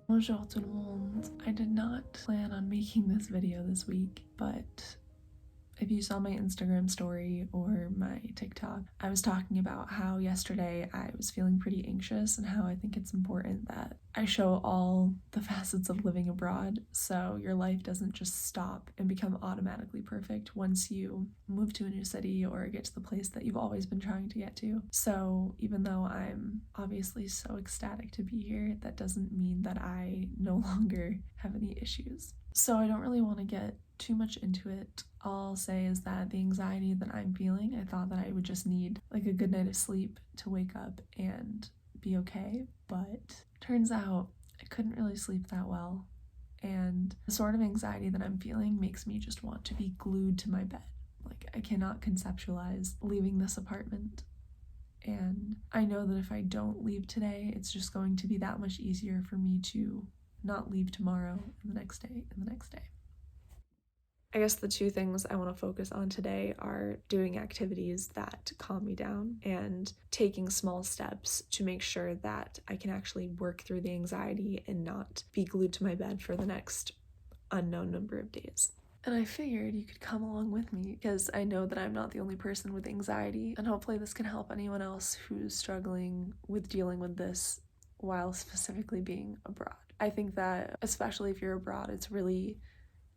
Bonjour tout le monde. I did not plan on making this video this week, but if you saw my Instagram story or my TikTok, I was talking about how yesterday I was feeling pretty anxious and how I think it's important that I show all the facets of living abroad so your life doesn't just stop and become automatically perfect once you move to a new city or get to the place that you've always been trying to get to. So even though I'm obviously so ecstatic to be here, that doesn't mean that I no longer have any issues. So I don't really want to get too much into it. All I'll say is that the anxiety that I'm feeling, I thought that I would just need like a good night of sleep to wake up and be okay, but turns out I couldn't really sleep that well. And the sort of anxiety that I'm feeling makes me just want to be glued to my bed. Like, I cannot conceptualize leaving this apartment. And I know that if I don't leave today, it's just going to be that much easier for me to not leave tomorrow and the next day and the next day. I guess the two things I want to focus on today are doing activities that calm me down and taking small steps to make sure that I can actually work through the anxiety and not be glued to my bed for the next unknown number of days. And I figured you could come along with me because I know that I'm not the only person with anxiety, and hopefully this can help anyone else who's struggling with dealing with this while specifically being abroad. I think that especially if you're abroad, it's really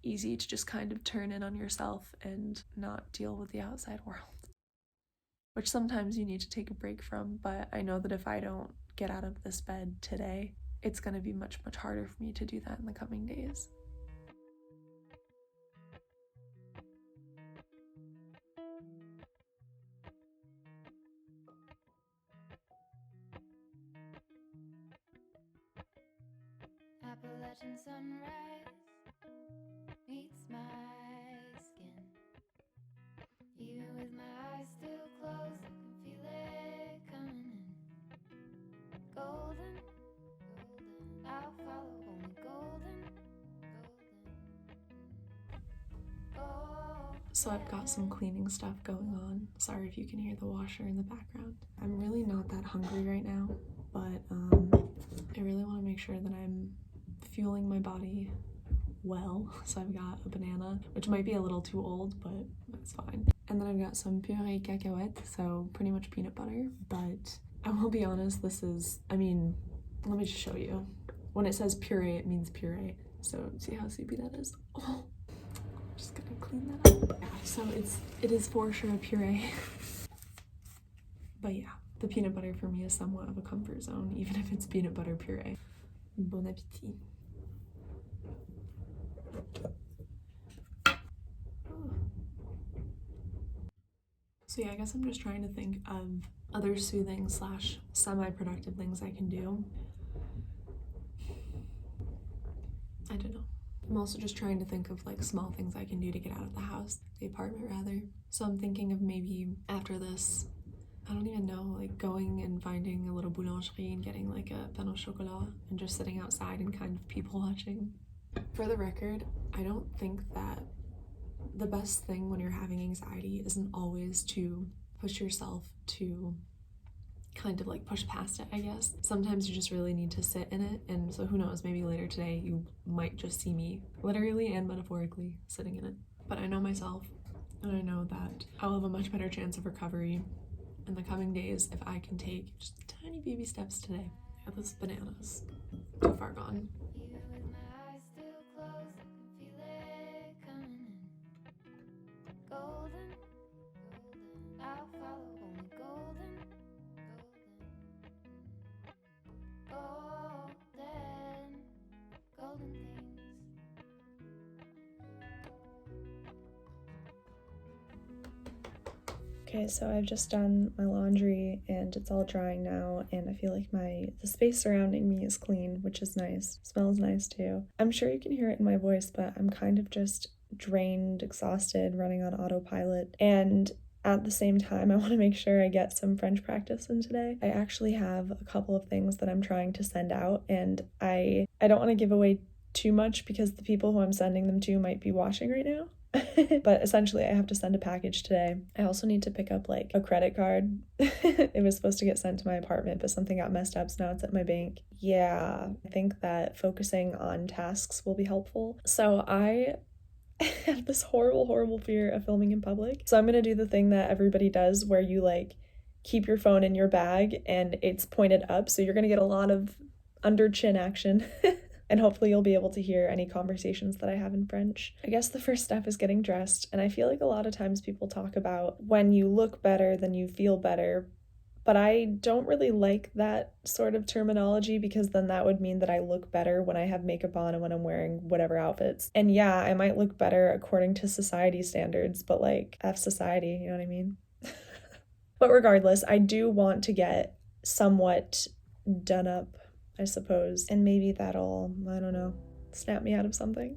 easy to just kind of turn in on yourself and not deal with the outside world, which sometimes you need to take a break from. But I know that if I don't get out of this bed today, it's going to be much harder for me to do that in the coming days. Appalachian sunrise meets my skin. Even with my eyes still closed, I can feel it coming in. Golden, I'll follow only golden. So I've got some cleaning stuff going on. Sorry if you can hear the washer in the background. I'm really not that hungry right now, but I really want to make sure that I'm fueling my body well. So I've got a banana, which might be a little too old, but that's fine. And then I've got some puree cacahuète, so pretty much peanut butter. But I will be honest, let me just show you. When it says puree, it means puree. So see how soupy that is? Oh, just gonna clean that up. Yeah, so it is for sure a puree. But yeah, the peanut butter for me is somewhat of a comfort zone, even if it's peanut butter puree. Bon appétit. So yeah, I guess I'm just trying to think of other soothing / semi-productive things I can do. I don't know. I'm also just trying to think of like small things I can do to get out of the house, the apartment rather. So I'm thinking of maybe after this, I don't even know, like going and finding a little boulangerie and getting like a pain au chocolat and just sitting outside and kind of people watching. For the record, I don't think that the best thing when you're having anxiety isn't always to push yourself to kind of like push past it, I guess. Sometimes you just really need to sit in it, and so who knows, maybe later today you might just see me literally and metaphorically sitting in it. But I know myself, and I know that I'll have a much better chance of recovery in the coming days if I can take just tiny baby steps today. Yeah, this banana's too far gone. Even with my eyes still closed, I can feel it coming in. Golden, I'll follow only golden. Golden things. Okay, so I've just done my laundry and it's all drying now, and I feel like the space surrounding me is clean, which is nice. Smells nice too. I'm sure you can hear it in my voice, but I'm kind of just drained, exhausted, running on autopilot, and at the same time, I want to make sure I get some French practice in today. I actually have a couple of things that I'm trying to send out, and I don't want to give away too much because the people who I'm sending them to might be watching right now. But essentially I have to send a package today. I also need to pick up like a credit card. It was supposed to get sent to my apartment, but something got messed up, so now it's at my bank. Yeah, I think that focusing on tasks will be helpful. So I have this horrible fear of filming in public. So I'm gonna do the thing that everybody does where you like keep your phone in your bag and it's pointed up, so you're gonna get a lot of under chin action. And hopefully you'll be able to hear any conversations that I have in French. I guess the first step is getting dressed, and I feel like a lot of times people talk about when you look better, then you feel better, but I don't really like that sort of terminology because then that would mean that I look better when I have makeup on and when I'm wearing whatever outfits. And yeah, I might look better according to society standards, but like, F society, you know what I mean? But regardless, I do want to get somewhat done up, I suppose. And maybe that'll, I don't know, snap me out of something.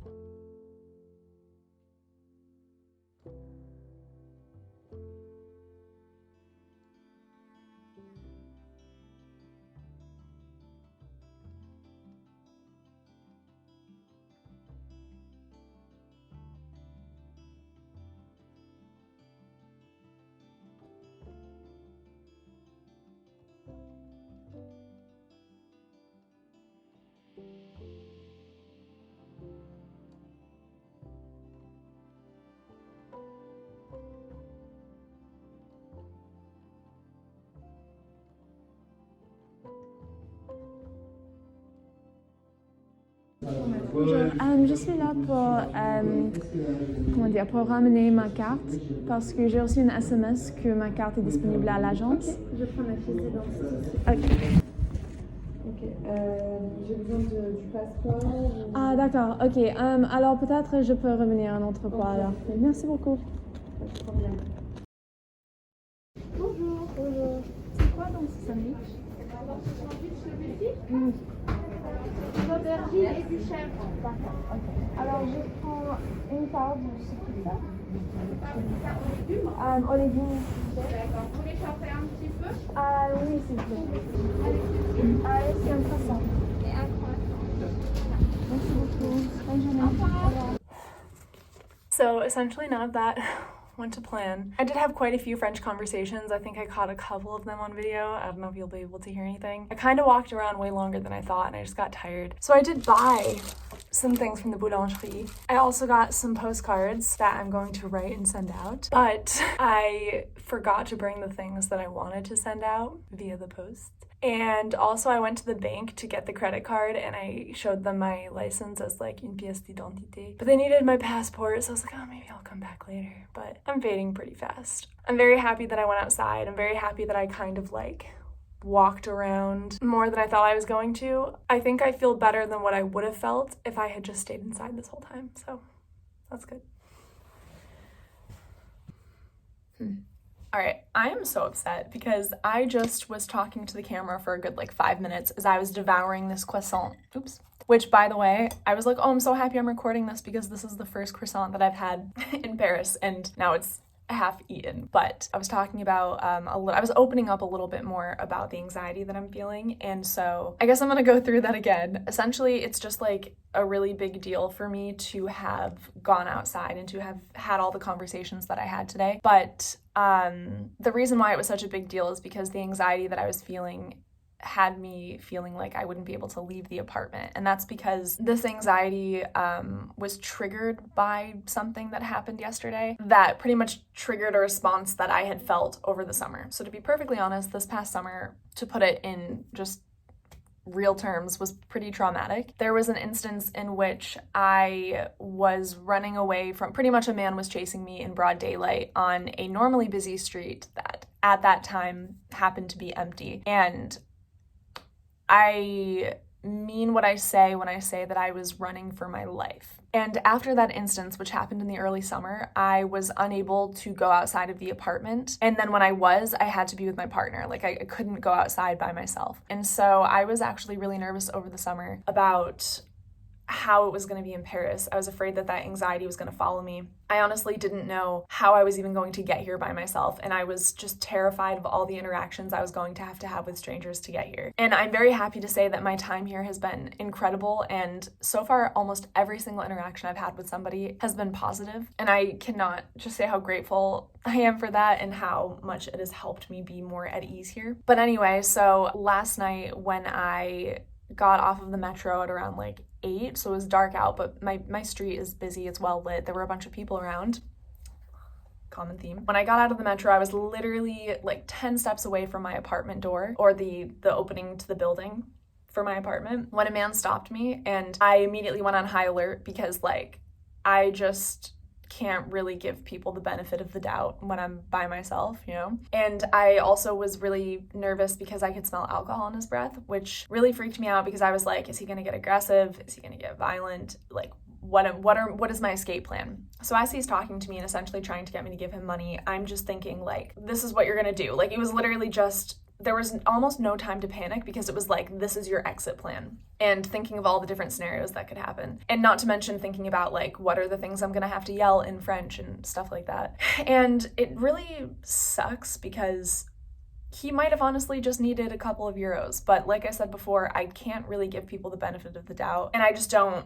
Bonjour, je suis là pour ramener ma carte parce que j'ai reçu une SMS que ma carte est disponible à l'agence. Je prends ma pièce d'identité. Ok. J'ai besoin du passeport. Ah d'accord, ok. Alors peut-être je peux revenir un autre fois alors. Merci beaucoup. Pas de problème. Bonjour. C'est quoi dans ce sandwich? L'aubergine et du chèvre. D'accord, ok. Alors je prends une part de ce truc là. Aux légumes. D'accord. Vous voulez chauffer un petit peu? Oui, s'il vous plaît. C'est un croissant. Et un croissant. Merci beaucoup. Bonne journée. Au revoir. So essentially none of that went to plan. I did have quite a few French conversations. I think I caught a couple of them on video. I don't know if you'll be able to hear anything. I kind of walked around way longer than I thought and I just got tired. So I did buy some things from the boulangerie. I also got some postcards that I'm going to write and send out, but I forgot to bring the things that I wanted to send out via the post. And also I went to the bank to get the credit card and I showed them my license as like une pièce d'identité. But they needed my passport, so I was like, oh, maybe I'll come back later. But I'm fading pretty fast. I'm very happy that I went outside. I'm very happy that I kind of like walked around more than I thought I was going to. I think I feel better than what I would have felt if I had just stayed inside this whole time. So that's good. All right, I am so upset because I just was talking to the camera for a good like 5 minutes as I was devouring this croissant. Oops. Which, by the way, I was like, oh, I'm so happy I'm recording this because this is the first croissant that I've had in Paris and now it's half eaten. But I was talking about I was opening up a little bit more about the anxiety that I'm feeling, and so I guess I'm gonna go through that again. Essentially, it's just like a really big deal for me to have gone outside and to have had all the conversations that I had today. But the reason why it was such a big deal is because the anxiety that I was feeling had me feeling like I wouldn't be able to leave the apartment. And that's because this anxiety was triggered by something that happened yesterday that pretty much triggered a response that I had felt over the summer. So to be perfectly honest, this past summer, to put it in just real terms, was pretty traumatic. There was an instance in which I was running away from, pretty much a man was chasing me in broad daylight on a normally busy street that at that time happened to be empty. And I mean what I say when I say that I was running for my life. And after that instance, which happened in the early summer, I was unable to go outside of the apartment. And then when I had to be with my partner. Like I couldn't go outside by myself. And so I was actually really nervous over the summer about how it was going to be in Paris. I was afraid that anxiety was going to follow me. I honestly didn't know how I was even going to get here by myself, and I was just terrified of all the interactions I was going to have with strangers to get here. And I'm very happy to say that my time here has been incredible, and so far almost every single interaction I've had with somebody has been positive, and I cannot just say how grateful I am for that and how much it has helped me be more at ease here. But anyway, so last night when I got off of the metro at around like 8, so it was dark out, but my street is busy, it's well lit, there were a bunch of people around. Common theme. When I got out of the metro, I was literally like 10 steps away from my apartment door, or the opening to the building for my apartment, when a man stopped me, and I immediately went on high alert because like I just can't really give people the benefit of the doubt when I'm by myself, you know? And I also was really nervous because I could smell alcohol in his breath, which really freaked me out because I was like, is he gonna get aggressive? Is he gonna get violent? Like, what is my escape plan? So as he's talking to me and essentially trying to get me to give him money, I'm just thinking like, this is what you're gonna do. Like, it was literally just, there was almost no time to panic because it was like, this is your exit plan. And thinking of all the different scenarios that could happen. And not to mention thinking about like, what are the things I'm gonna have to yell in French and stuff like that. And it really sucks because he might have honestly just needed a couple of euros. But like I said before, I can't really give people the benefit of the doubt. And I just don't,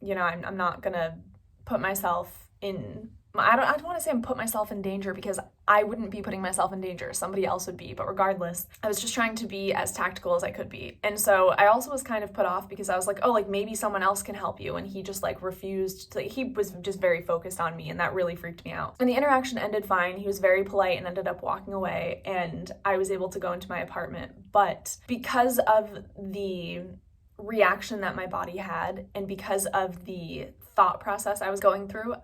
you know, I'm not gonna put myself in, I don't want to say I'm put myself in danger because I wouldn't be putting myself in danger. Somebody else would be. But regardless, I was just trying to be as tactical as I could be. And so I also was kind of put off because I was like, oh, like maybe someone else can help you. And he just like refused to, he was just very focused on me, and that really freaked me out. And the interaction ended fine. He was very polite and ended up walking away, and I was able to go into my apartment. But because of the reaction that my body had, and because of the thought process I was going through,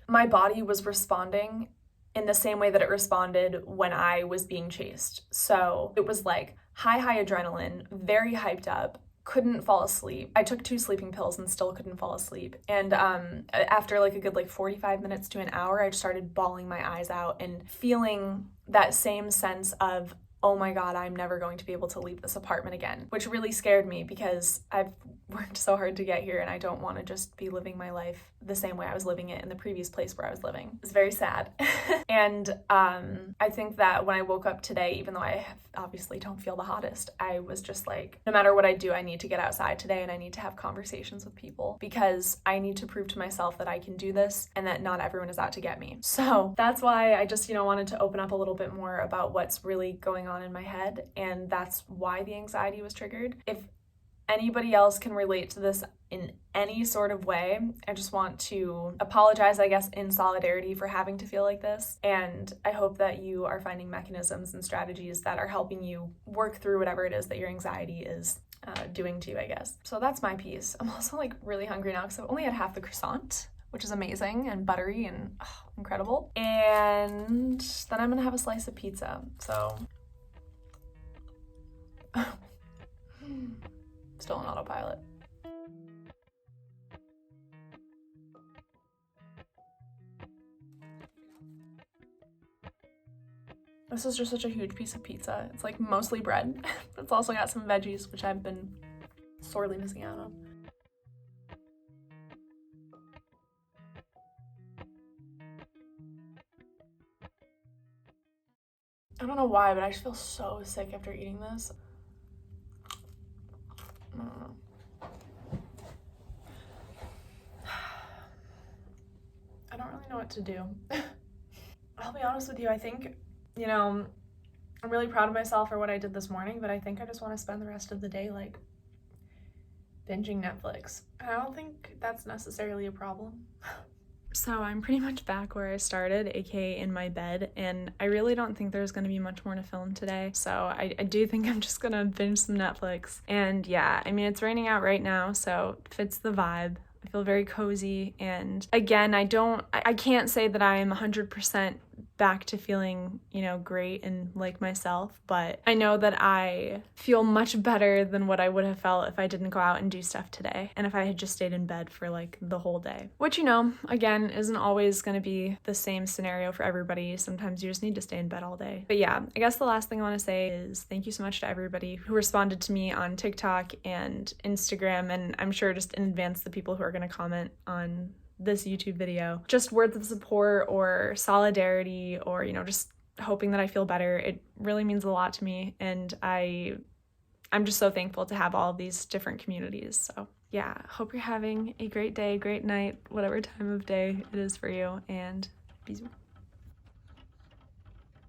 my body was responding in the same way that it responded when I was being chased. So it was like high adrenaline, very hyped up, couldn't fall asleep. I took 2 sleeping pills and still couldn't fall asleep. And after like a good 45 minutes to an hour, I just started bawling my eyes out and feeling that same sense of, oh my God, I'm never going to be able to leave this apartment again, which really scared me because I've worked so hard to get here and I don't want to just be living my life the same way I was living it in the previous place where I was living. It's very sad. And I think that when I woke up today, even though I obviously don't feel the hottest, I was just like, no matter what I do, I need to get outside today and I need to have conversations with people because I need to prove to myself that I can do this and that not everyone is out to get me. So that's why I just, wanted to open up a little bit more about what's really going on in my head, and that's why the anxiety was triggered. If anybody else can relate to this in any sort of way, I just want to apologize, I guess, in solidarity for having to feel like this, and I hope that you are finding mechanisms and strategies that are helping you work through whatever it is that your anxiety is doing to you, I guess. So that's my piece. I'm also like really hungry now because I've only had half the croissant, which is amazing and buttery and incredible. And then I'm gonna have a slice of pizza. So still on autopilot. This is just such a huge piece of pizza. It's like mostly bread, but it's also got some veggies, which I've been sorely missing out on. I don't know why, but I just feel so sick after eating this. I don't know. I don't really know what to do. I'll be honest with you, I think, I'm really proud of myself for what I did this morning, but I think I just want to spend the rest of the day like binging Netflix. And I don't think that's necessarily a problem. So I'm pretty much back where I started, aka in my bed, and I really don't think there's going to be much more to film today, so I do think I'm just going to binge some Netflix. And yeah, I mean, it's raining out right now, so it fits the vibe. I feel very cozy, and again, I can't say that I am 100% back to feeling, you know, great and like myself, but I know that I feel much better than what I would have felt if I didn't go out and do stuff today, and if I had just stayed in bed for like the whole day. Which, you know, again, isn't always going to be the same scenario for everybody. Sometimes you just need to stay in bed all day. But yeah, I guess the last thing I want to say is thank you so much to everybody who responded to me on TikTok and Instagram, and I'm sure just in advance the people who are going to comment on this YouTube video. Just words of support or solidarity, or, you know, just hoping that I feel better. It really means a lot to me, and I'm just so thankful to have all of these different communities. So yeah, hope you're having a great day, great night, whatever time of day it is for you, and bisous.